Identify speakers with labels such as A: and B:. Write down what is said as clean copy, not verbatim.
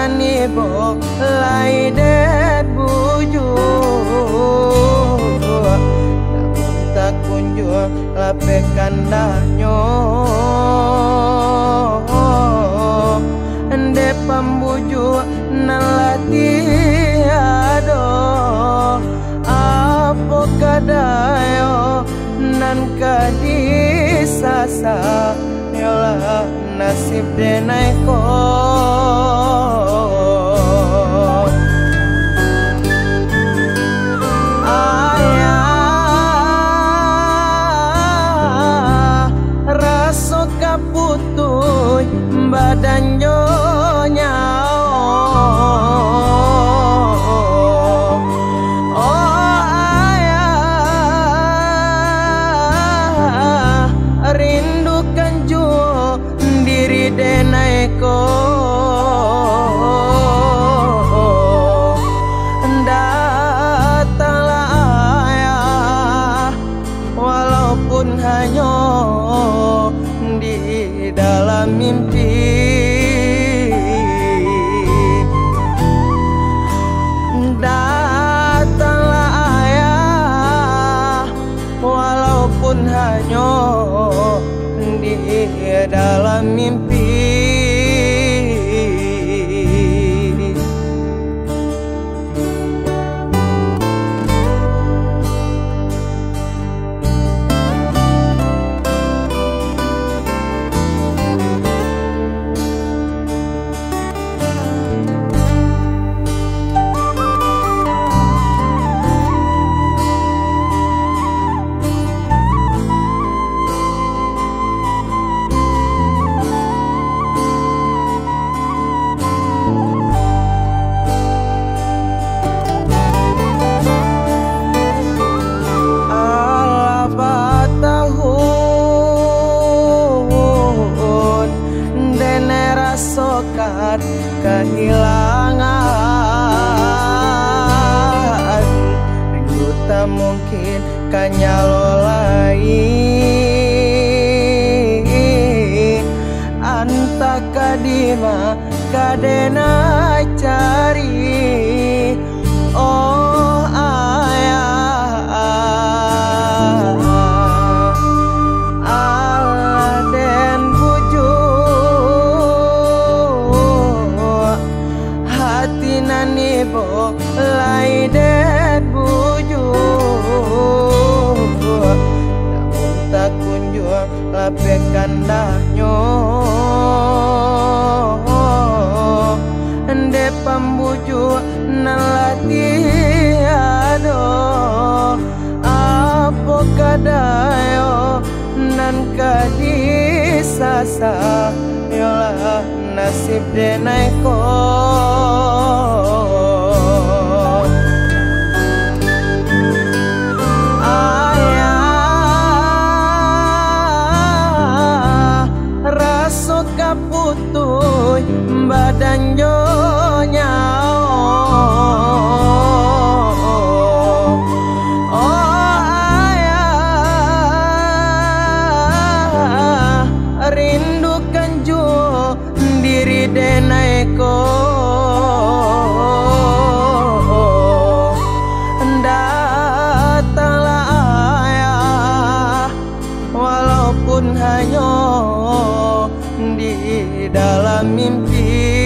A: nani bo lai det buju namun tak kunjung lapekan dahnyo ende pambuju nalati ado apo kadayo nan kadisasa yolah nasib denai ko ayah raso kaputuy badan nyonya denaiko datanglah ayah walaupun hanya di dalam mimpi datanglah ayah walaupun hanya di dalam mimpi sokat kehilangan rindu tak mungkin kanyalolai anta kadima kadena cari oh ayah aden buju hati nani bo lai det buju namun tak kunjung lapekan dahnyo ende pambuju nalati ado apo kadayo nan kadisasa yolah nasib denai ko ayah raso kaputuy badan nyonya rindukan jua diri denaiko datanglah ayah walaupun hanya di dalam mimpi